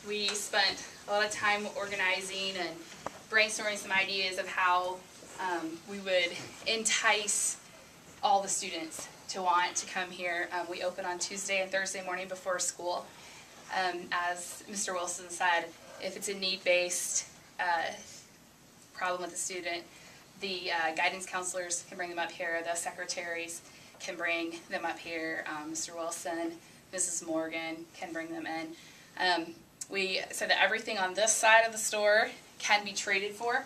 We spent a lot of time organizing and brainstorming some ideas of how we would entice all the students to want to come here. We open on Tuesday and Thursday morning before school. As Mr. Wilson said, if it's a need-based problem with the student, the guidance counselors can bring them up here, the secretaries can bring them up here, Mr. Wilson, Mrs. Morgan can bring them in. We said that everything on this side of the store can be traded for,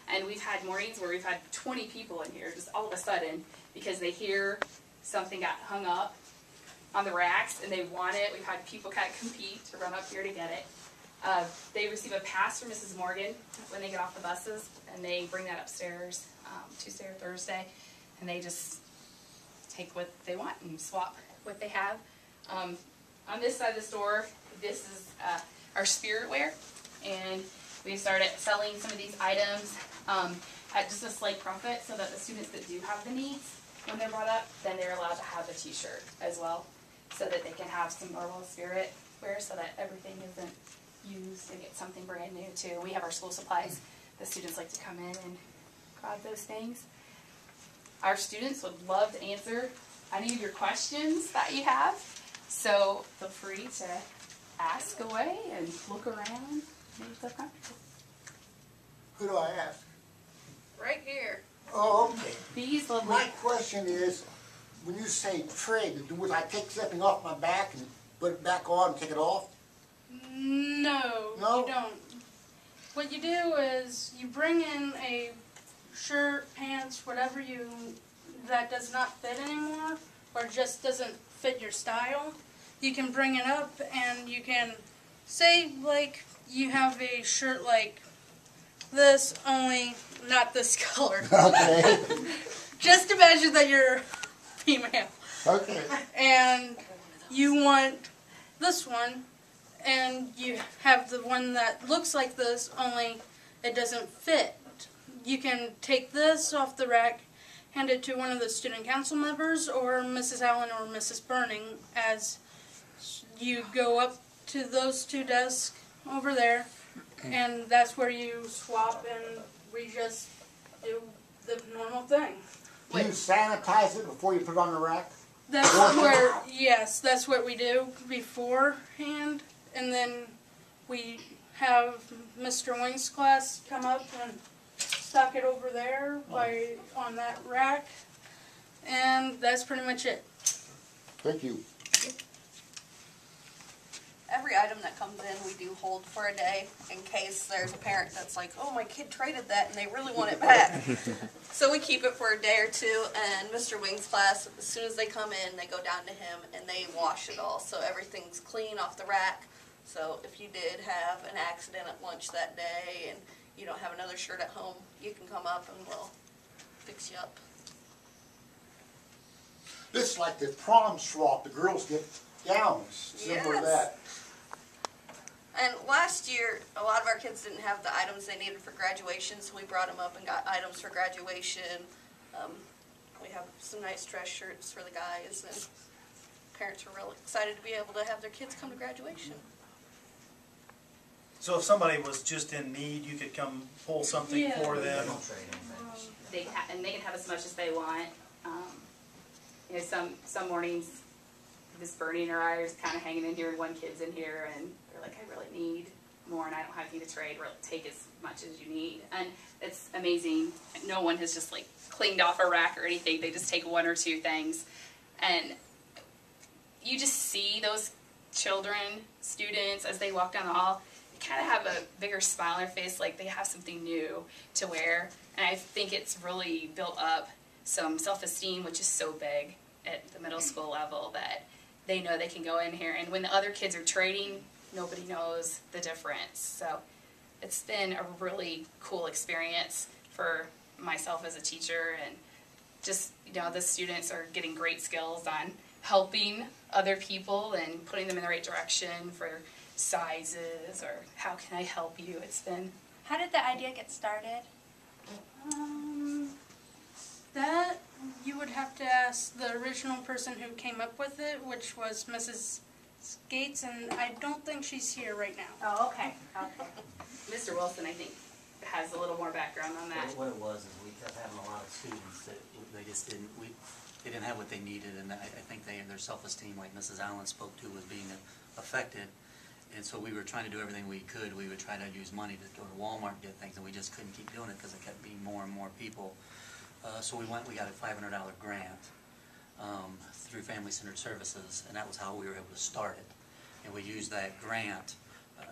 and we've had mornings where we've had 20 people in here just all of a sudden because they hear something got hung up on the racks and they want it. We've had people kind of compete to run up here to get it. They receive a pass from Mrs. Morgan when they get off the buses, and they bring that upstairs Tuesday or Thursday, and they just take what they want and swap what they have. On this side of the store, this is our spirit wear, and we started selling some of these items at just a slight profit so that the students that do have the needs, when they're brought up, then they're allowed to have a t-shirt as well, so that they can have some Norwell spirit wear so that everything isn't used and get something brand new too. We have our school supplies. The students like to come in and grab those things. Our students would love to answer any of your questions that you have, so feel free to ask away and look around, make you feel comfortable. Who do I ask? Right here. Oh, okay. These lovely. My question is, when you say trade, would I take something off my back and put it back on and take it off? No, No? you don't. What you do is you bring in a shirt, pants, whatever that does not fit anymore or just doesn't fit your style. You can bring it up and you can say, like, you have a shirt like this, only not this color. Okay. Just imagine that you're female. Okay. And you want this one, and you have the one that looks like this, only it doesn't fit. You can take this off the rack, hand it to one of the student council members, or Mrs. Allen or Mrs. Berning, as you go up to those two desks over there, and that's where you swap, and we just do the normal thing. Do you sanitize it before you put it on the rack? That's where, yes, that's what we do beforehand, and then we have Mr. Wing's class come up and stock it over there on that rack, and that's pretty much it. Thank you. Every item that comes in, we do hold for a day in case there's a parent that's like, oh, my kid traded that and they really want it back. So we keep it for a day or two, and Mr. Wing's class, as soon as they come in, they go down to him and they wash it all. So everything's clean off the rack. So if you did have an accident at lunch that day and you don't have another shirt at home, you can come up and we'll fix you up. This is like the prom swap. The girls get gowns, similar to that. And last year, a lot of our kids didn't have the items they needed for graduation, so we brought them up and got items for graduation. We have some nice dress shirts for the guys, and parents were really excited to be able to have their kids come to graduation. So if somebody was just in need, you could come pull something for them. And they can have as much as they want. You know, some mornings, this Berning or I are just kind of hanging in here, and one kid's in here, and they're like, I really need more, and I don't have anything to trade. We'll take as much as you need. And it's amazing. No one has just like cleaned off a rack or anything. They just take one or two things, and you just see those children, students, as they walk down the hall, they kind of have a bigger smile on their face, like they have something new to wear. And I think it's really built up some self-esteem, which is so big at the middle school level, that they know they can go in here, and when the other kids are trading, nobody knows the difference. So it's been a really cool experience for myself as a teacher, and just, you know, the students are getting great skills on helping other people and putting them in the right direction for sizes or how can I help you. It's been... How did the idea get started? That you would have to ask the original person who came up with it, which was Mrs. skates, and I don't think she's here right now. Oh, okay, okay. Mr. Wilson, I think, has a little more background on that. What it was is we kept having a lot of students that they just didn't, they didn't have what they needed, and I think their self-esteem, like Mrs. Allen spoke to, was being affected. And so we were trying to do everything we could. We would try to use money to go to Walmart and get things, and we just couldn't keep doing it because it kept being more and more people. So we got a $500 grant through Family Centered Services, and that was how we were able to start it. And we used that grant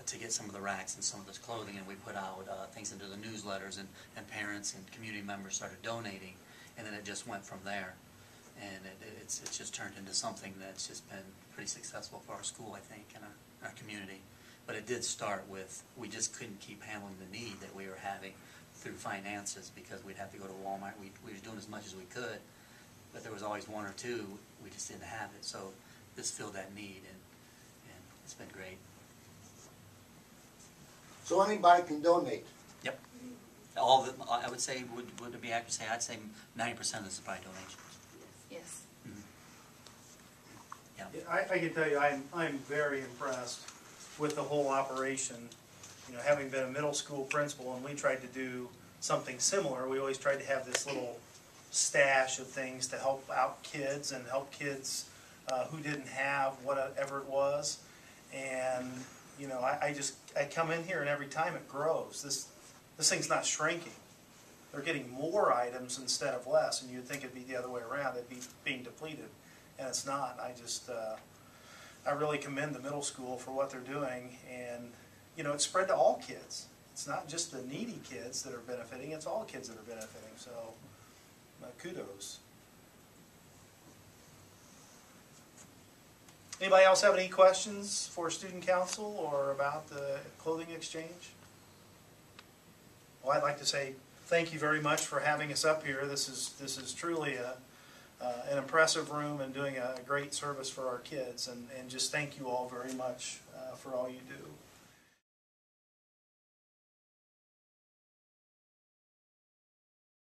to get some of the racks and some of this clothing, and we put out things into the newsletters, and parents and community members started donating, and then it just went from there. And it's just turned into something that's just been pretty successful for our school, I think, and our community. But it did start with, we just couldn't keep handling the need that we were having through finances, because we'd have to go to Walmart. We were doing as much as we could, but there was always one or two, we just didn't have it. So this filled that need, and it's been great. So anybody can donate? Yep. All the, I would say, would it be accurate to say, I'd say 90% of this is probably donations. Yes. Mm-hmm. Yeah. I can tell you, I'm very impressed with the whole operation. You know, having been a middle school principal, and we tried to do something similar, we always tried to have this little stash of things to help out kids and help kids who didn't have whatever it was. And you know, I come in here, and every time it grows. This thing's not shrinking. They're getting more items instead of less, and you'd think it'd be the other way around. It'd be being depleted, and it's not. I really commend the middle school for what they're doing, and you know, it's spread to all kids. It's not just the needy kids that are benefiting, it's all kids that are benefiting, so kudos. Anybody else have any questions for student council or about the clothing exchange? Well, I'd like to say thank you very much for having us up here. This is truly an impressive room and doing a great service for our kids, and just thank you all very much for all you do.